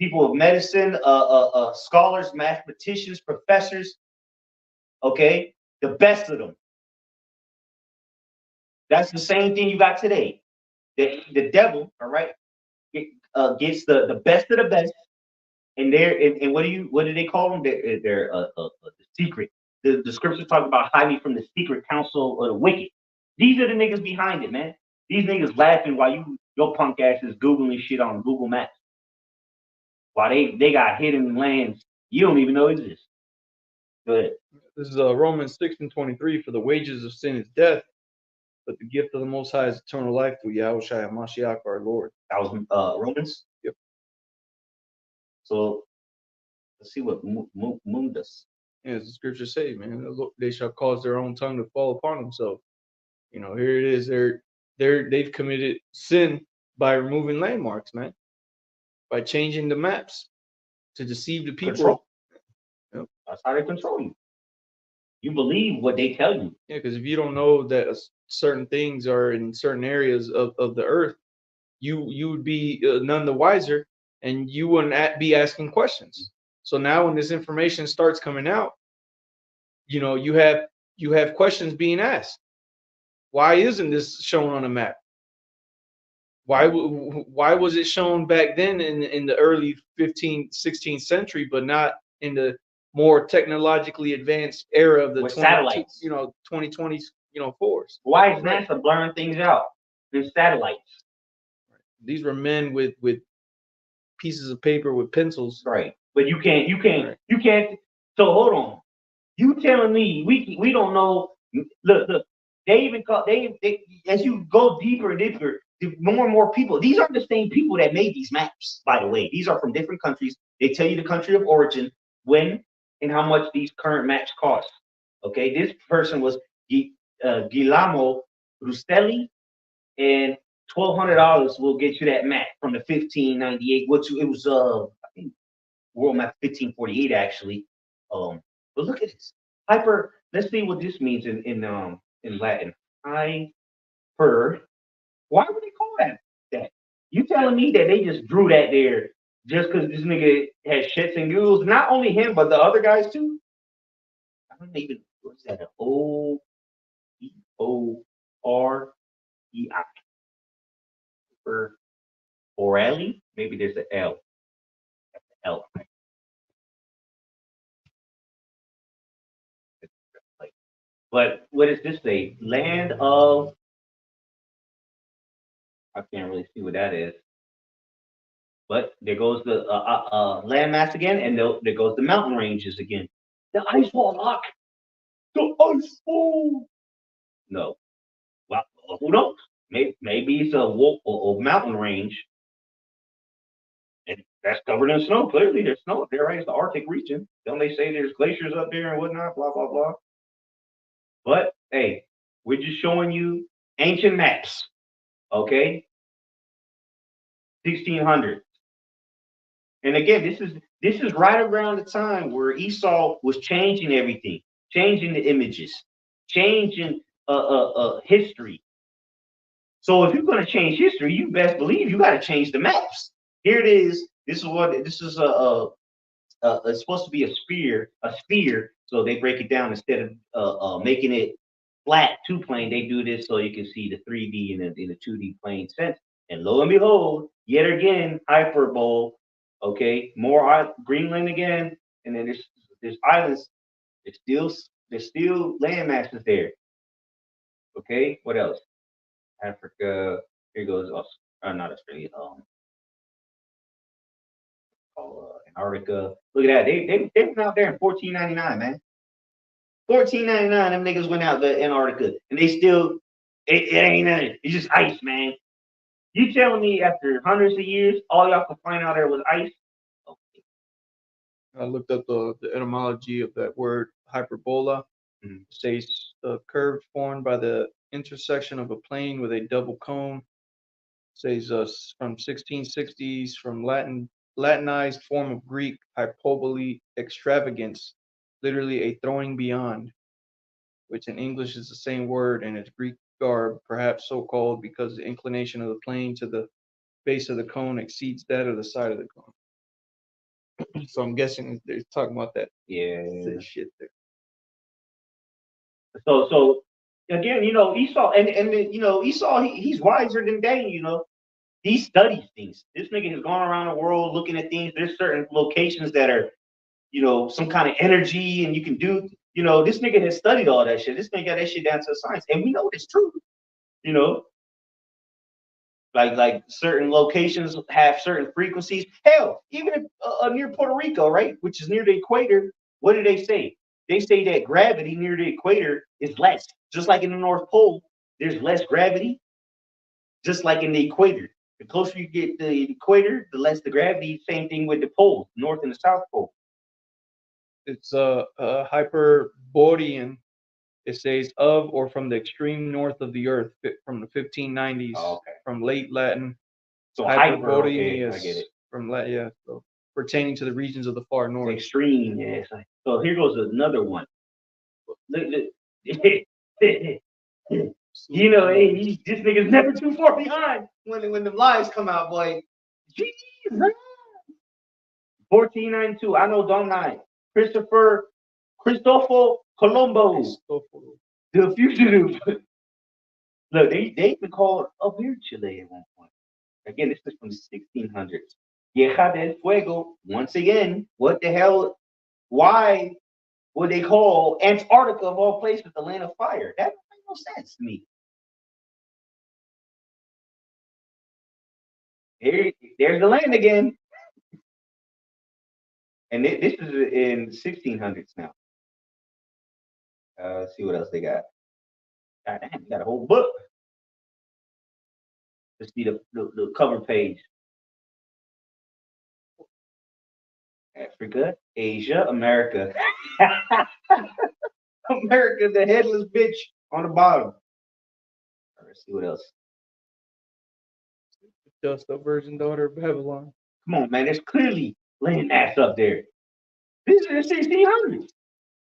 people of medicine, scholars, mathematicians, professors. Okay, the best of them. That's the same thing you got today. The devil, all right, gets the best of the best, and what do they call them? They're the secret. The scriptures talk about hiding from the secret counsel of the wicked. These are the niggas behind it, man. These niggas laughing while your punk ass is Googling shit on Google Maps. While they got hidden lands you don't even know exist. Go ahead. This is Romans 6:23. For the wages of sin is death, but the gift of the Most High is eternal life through Yahweh Shai and Mashiach our Lord. That was Romans? Yep. So let's see what Moon does. Yeah, as the scriptures say, man, they shall cause their own tongue to fall upon themselves. Here it is. They've committed sin by removing landmarks, man, by changing the maps to deceive the people. Control. Yep. That's how they control you. You believe what they tell you. Yeah, because if you don't know that certain things are in certain areas of the earth, you would be none the wiser, and you wouldn't be asking questions. So now when this information starts coming out, you have questions being asked. Why isn't this shown on a map? Why was it shown back then in the early 15th, 16th century, but not in the more technologically advanced era of the satellites, 2020s, fours? Why is NASA blurring things out? There's satellites. These were men with pieces of paper with pencils. Right. But you can't. So hold on. You telling me we don't know? Look. They even call they as you go deeper and deeper, more and more people. These aren't the same people that made these maps, by the way. These are from different countries. They tell you the country of origin, when and how much these current maps cost. Okay, this person was Guillermo Rustelli, and $1,200 will get you that map from the 1598. It was I think World Map 1548 actually. But look at this hyper. Let's see what this means in Latin. Hyper. Why would they call that? You telling me that they just drew that there just because this nigga has shits and giggles? Not only him, but the other guys too. I don't even. What's that? An O-E-O-R-E-I. Orelli? Maybe there's an L. That's an L. But what does this say? Land of. I can't really see what that is. But there goes the landmass again, and there goes the mountain ranges again. The ice wall lock. The ice wall. No. Well, who knows? Maybe it's a mountain range. And that's covered in snow. Clearly, there's snow up there, right? It's the Arctic region. Don't they say there's glaciers up there and whatnot, blah, blah, blah. But, hey, We're just showing you ancient maps, okay? 1600. And again, this is right around the time where Esau was changing everything, changing the images, changing history. So if you're going to change history, you best believe you got to change the maps. Here it is. This is it's supposed to be a sphere. So they break it down instead of making it flat two plane. They do this so you can see the 3D in a 2D plane sense. And lo and behold, yet again, hyperbole. Okay, more Greenland again, and then there's islands. There's still land masses there. Okay, what else? Africa. Here goes not Australia. Antarctica. Look at that. They went out there in 1499, man. 1499. Them niggas went out to Antarctica, and they still it ain't nothing. It's just ice, man. You telling me after hundreds of years, all y'all could find out there was ice? Okay. I looked up the etymology of that word hyperbola. It says a curve formed by the intersection of a plane with a double cone. It says from 1660s, from Latinized form of Greek hyperbole extravagance, literally a throwing beyond, which in English is the same word in its Greek garb, perhaps so called because the inclination of the plane to the base of the cone exceeds that of the side of the cone. So I'm guessing they're talking about that Yeah. shit there. So again, Esau and Esau, he's wiser than they, he studies things. This nigga has gone around the world looking at things. There's certain locations that are, some kind of energy, and you can do, this nigga has studied all that shit. This nigga got that shit down to a science, and we know it's true. You know, like certain locations have certain frequencies. Hell, even near Puerto Rico, right, which is near the equator, what do they say? They say that gravity near the equator is less. Just like in the North Pole, there's less gravity. Just like in the equator, the closer you get to the equator, the less the gravity. Same thing with the poles, North and the South Pole. It's a Hyperborean. It says of or from the extreme north of the earth from the 1590s. Oh, okay. From late Latin. So hyper, okay, Hyperborean I get it. from Latin, yeah. So pertaining to the regions of the far north. Extreme, yes. So here goes another one. Look, hey, this nigga's never too far behind when the lies come out, boy. Jesus. 1492. I know, don't I? Cristoforo Colombo, the fugitive. Look, they even called up here Chile at one point. Again, this is from the 1600s. Vieja del Fuego. Once again, what the hell? Why would they call Antarctica of all places the land of fire? That don't make no sense to me. There's the land again. And this is in 1600s now. Let's see what else they got. God damn, you got a whole book. Let's see the cover page. Africa, Asia, America. America, the headless bitch on the bottom. Let's see what else. Just a virgin daughter of Babylon. Come on, man. There's clearly landmass up there. This is the 1600s.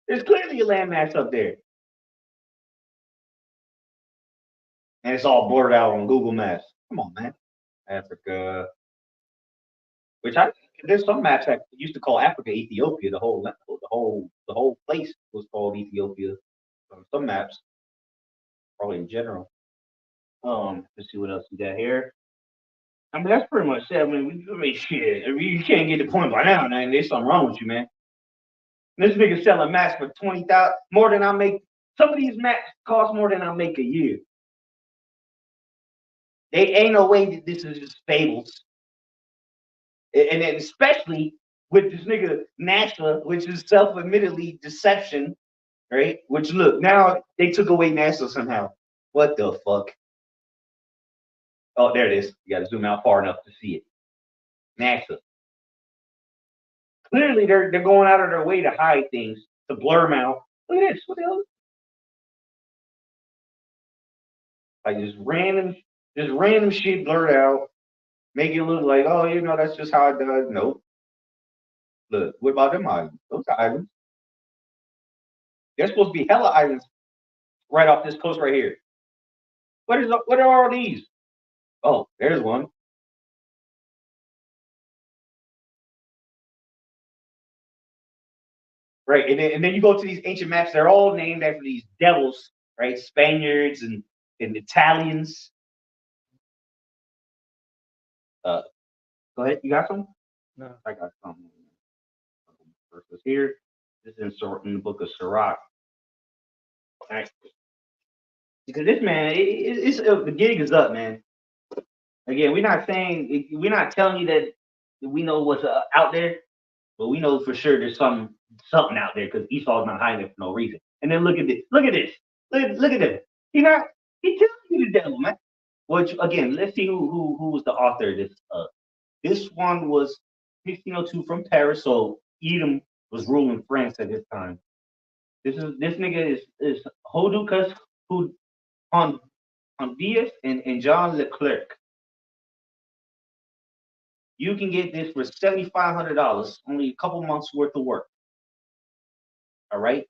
There's clearly a landmass up there. And it's all blurred out on Google Maps. Come on, man. Africa. Which there's some maps that used to call Africa Ethiopia. The whole place was called Ethiopia. Some maps, probably in general. Let's see what else we got here. I mean, that's pretty much it. I mean, shit. I mean, you can't get the point by now, man. There's something wrong with you, man. This nigga selling mats for 20,000 more than I make. Some of these mats cost more than I make a year. They ain't no way that this is just fables. And then especially with this nigga NASA, which is self-admittedly deception, right? Which look, now they took away NASA somehow. What the fuck? Oh, there it is. You gotta zoom out far enough to see it. NASA. Clearly they're going out of their way to hide things, to blur them out. Look at this. What the hell? Like just random shit blurred out, make it look like, oh, that's just how it does. Nope. Look, what about them islands? Those are islands. There's supposed to be hella islands right off this coast right here. What are all these? Oh, there's one. Right, and then you go to these ancient maps. They're all named after these devils, right? Spaniards and Italians. Uh, Go ahead. You got some? No. I got some. First was here. This is in the book of Sirach. All right. Because this man, the gig is up, man. Again, we're not telling you that we know what's out there, but we know for sure there's something out there because Esau's not hiding it for no reason. And then look at this. Look at this. Look at this. He telling you the devil, man. Which again, let's see who was the author of this. This one was 1602 from Paris, so Edom was ruling France at this time. This nigga is Hodukas Hondius and John Leclerc. You can get this for $7,500, only a couple months worth of work. All right.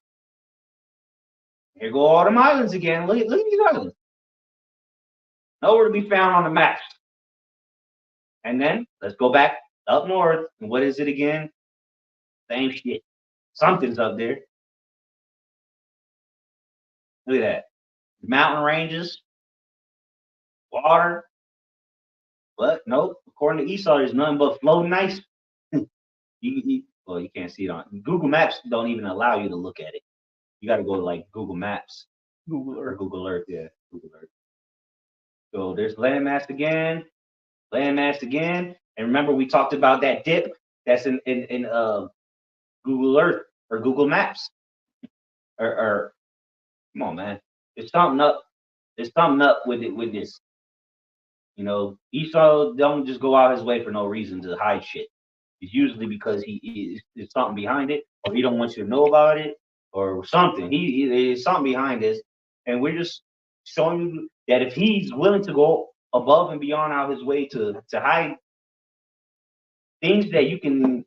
Here go all them islands again. Look at these islands. Nowhere to be found on the maps. And then let's go back up north. And what is it again? Same shit. Something's up there. Look at that. Mountain ranges, water. But nope. According to Esau, there's nothing but floating ice. Well, you can't see it on Google Maps. Don't even allow you to look at it. You got to go to like Google Maps, Google or Earth. Google Earth. Yeah, Google Earth. So there's landmass again, and remember we talked about that dip that's in Google Earth or Google Maps, or come on, man, there's something up. There's something up with it with this. Esau don't just go out his way for no reason to hide shit. It's usually because there's something behind it, or he don't want you to know about it, or something. There's something behind this, and we're just showing you that if he's willing to go above and beyond out his way to hide things that you can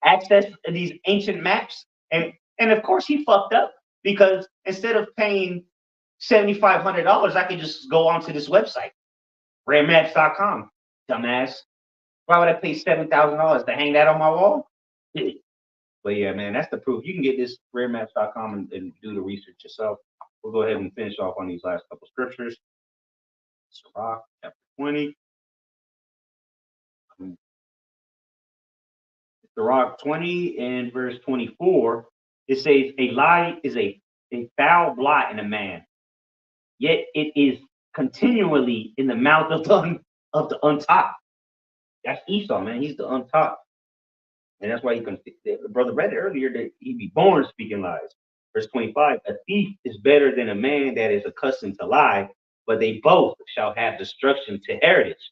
access these ancient maps, and of course he fucked up because instead of paying $7,500, I could just go onto this website, raremaps.com, dumbass. Why would I pay $7,000 to hang that on my wall? But yeah, man, that's the proof. You can get this raremaps.com and do the research yourself. We'll go ahead and finish off on these last couple scriptures. Sirach, chapter 20. Sirach 20 and verse 24. It says, a lie is a foul blot in a man, yet it is continually in the mouth of the untaught. That's Esau, man. He's the untaught. And that's why the brother read earlier that he'd be born speaking lies. Verse 25, a thief is better than a man that is accustomed to lie, but they both shall have destruction to heritage.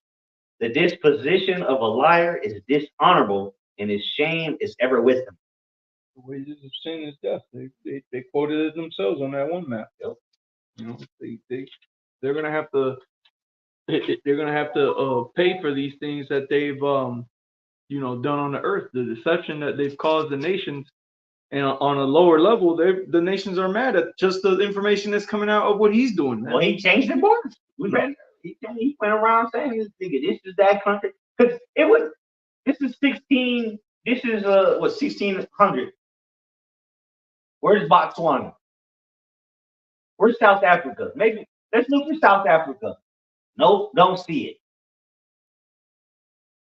The disposition of a liar is dishonorable, and his shame is ever with him. The wages of sin is death. They quoted it themselves on that one map. Yep. They're gonna have to pay for these things that they've done on the earth, the deception that they've caused the nations. And on a lower level, the nations are mad at just the information that's coming out of what he's doing. Man. Well, he changed the borders. We read. He went around saying, "This is that country," because This is 16. This is 1600. Where's Botswana? Where's South Africa? Maybe let's look for South Africa. Nope, don't see it.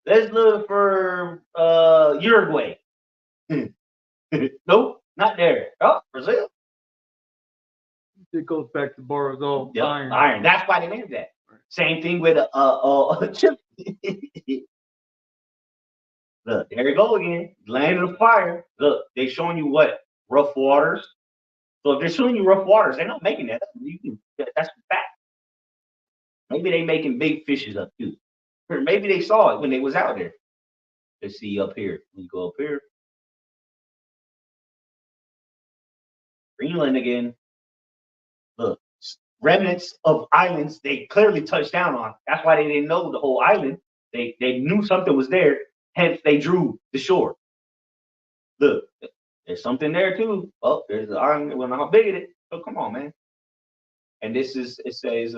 Let's look for Uruguay. Nope, not there. Oh, Brazil. It goes back to Barzal. Yep, iron. That's why they named that. Same thing with chip. Look, there you go again. Land of the fire. Look, they're showing you what? Rough waters. So if they're showing you rough waters, they're not making that up. That's a fact. Maybe they making big fishes up too. Or maybe they saw it when they was out there. Let's see up here. You go up here. Greenland again. Look, remnants of islands they clearly touched down on. That's why they didn't know the whole island. They knew something was there, hence they drew the shore. Look, there's something there too. Oh, there's the island. Well, how big is it? Oh, come on, man. And this is it says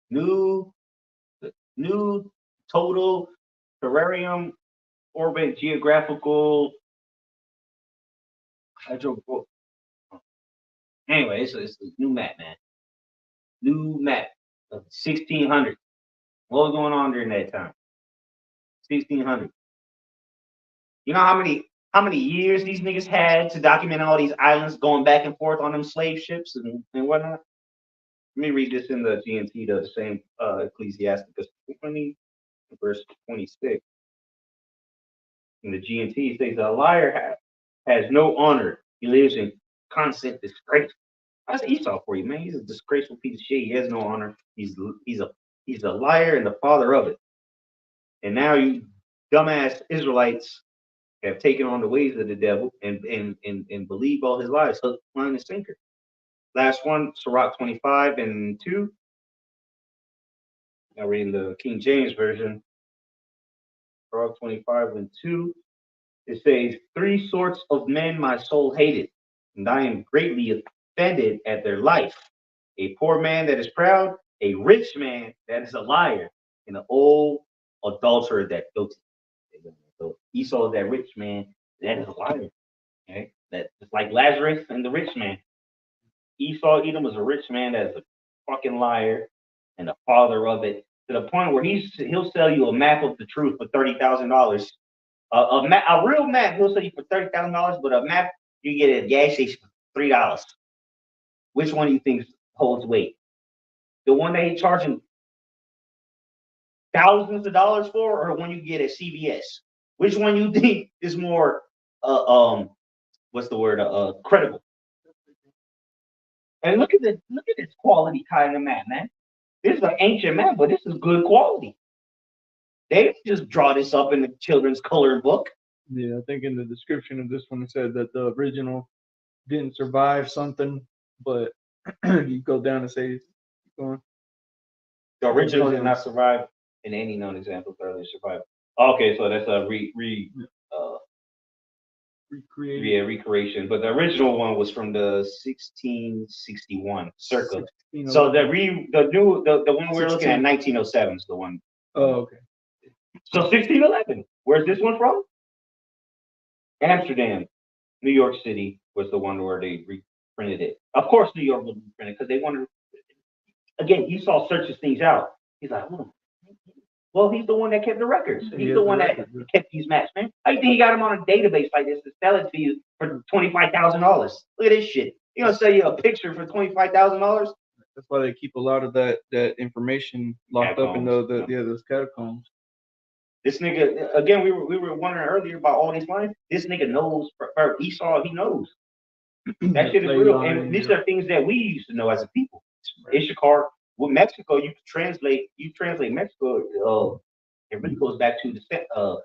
new new total terrarium orbit geographical hydro. Anyway, it's a new map, man. New map of 1600. What was going on during that time? 1600. You know how many years these niggas had to document all these islands going back and forth on them slave ships and whatnot? Let me read this in the GNT, the same Ecclesiasticus 20, verse 26. In the GNT, it says, a liar has no honor. He lives in constant disgrace. That's Esau for you, man. He's a disgraceful piece of shit. He has no honor. He's a liar and the father of it. And now you dumbass Israelites have taken on the ways of the devil and believe all his lies. So line and sinker. Last one, Sirach 25 and 2. Now reading the King James Version. Sirach 25 and 2. It says, 3 sorts of men my soul hated, and I am greatly offended at their life. A poor man that is proud, a rich man that is a liar, and an old adulterer that guilty. So Esau is that rich man that is a liar. Okay? That's like Lazarus and the rich man. Esau Edom was a rich man that is a fucking liar and the father of it, to the point where he'll sell you a map of the truth for $30,000. A real map he'll sell you for $30,000, but a map you get at a gas station for $3. Which one do you think holds weight? The one that he's charging thousands of dollars for, or the one you get at CVS? Which one you think is more what's the word? Credible? And look at this quality kind of map, man. This is an ancient map, but this is good quality. They didn't just draw this up in the children's coloring book. Yeah, I think in the description of this one it said that the original didn't survive something, but you go down and say, go on. The original did not survive in any known examples that they survived. Okay, so that's a recreation, but the original one was from the 1661 circa. So the one we're looking at 1907 is the one. Oh, okay. So 1611. Where's this one from? Amsterdam. New York City was the one where they reprinted it. Of course, New York would reprint it because they wanted. Again, Esau searches things out. He's like, well, he's the one that kept the records. He's the one that kept these maps, man. How do you think he got them on a database like this to sell it to you for $25,000? Look at this shit. You gonna sell you a picture for $25,000? That's why they keep a lot of that information locked up in those catacombs. This nigga, again, we were wondering earlier about all these lines. This nigga knows, for Esau, he knows. That shit is real. And these are things that we used to know as a people. Issachar, with Mexico, you translate Mexico, it really goes back to the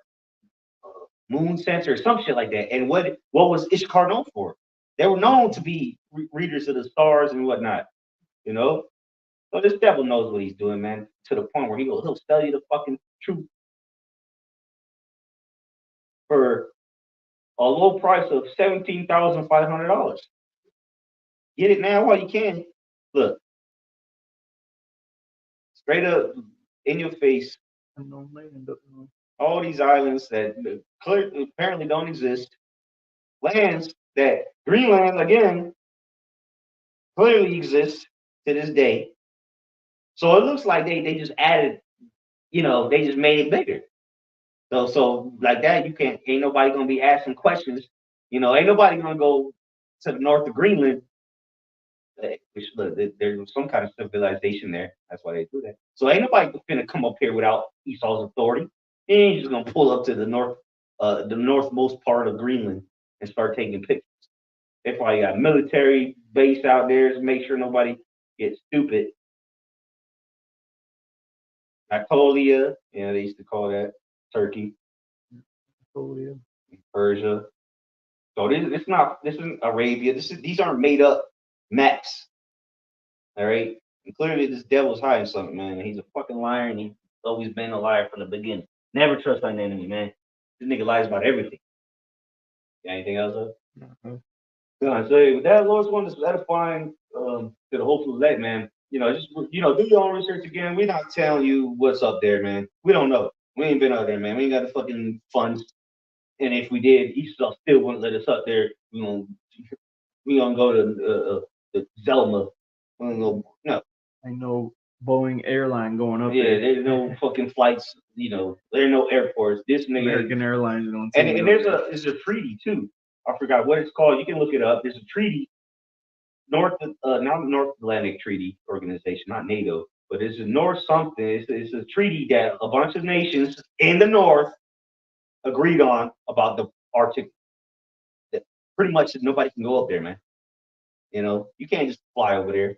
moon sensor or some shit like that. And what was Issachar known for? They were known to be readers of the stars and whatnot, you know? So this devil knows what he's doing, man, to the point where he'll study the fucking truth for a low price of $17,500. Get it now while you can. Look. Straight up in your face. All these islands that clearly apparently don't exist. Lands that Greenland, again, clearly exists to this day. So it looks like they just added, they just made it bigger. So like that, ain't nobody gonna be asking questions. Ain't nobody gonna go to the north of Greenland. There's some kind of civilization there. That's why they do that. So ain't nobody gonna come up here without Esau's authority. He ain't just gonna pull up to the northmost part of Greenland and start taking pictures. They probably got military base out there to make sure nobody gets stupid. Anatolia, they used to call that Turkey. Max. All right. And clearly, this devil's hiding something, man. He's a fucking liar, and he's always been a liar from the beginning. Never trust an enemy, man. This nigga lies about everything. Got anything else? Yeah, so with that, Lord's one is edifying to the hopeful elect, man. Just do your own research again. We're not telling you what's up there, man. We don't know. We ain't been out there, man. We ain't got the fucking funds. And if we did, Esau still wouldn't let us up there. We gonna go to Zelma. We gonna go, no. I know Boeing airline going up Yeah, there. there's no fucking flights. There's no airports. This nigga. American Airlines going to And there's a treaty too. I forgot what it's called. You can look it up. There's a treaty, not North Atlantic Treaty Organization, not NATO, but it's a North something. It's a treaty that a bunch of nations in the North agreed on about the Arctic. That pretty much nobody can go up there, man. You can't just fly over there.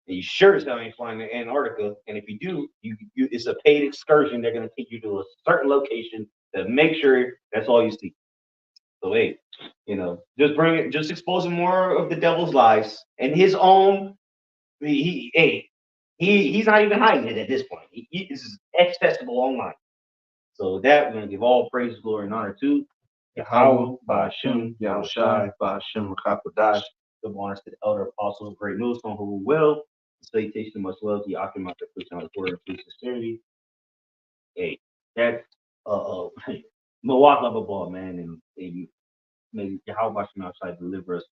And you sure as hell ain't flying to Antarctica. And if you do, it's a paid excursion. They're gonna take you to a certain location to make sure that's all you see. So hey, just exposing more of the devil's lies and his own. He's not even hiding it at this point. This is accessible online. So with that, we're gonna give all praise, glory, and honor to Yahweh, Ba'ashem, Yahushai, Ba'ashem, Rakakwadash. Give honors to the elder apostles, great millstone who will. Salutation, much love to Yakim after preaching on the word and preach sincerity. Hey, that's Milwaukee love a ball, man, and maybe Yahweh Ba'ashem outside deliver us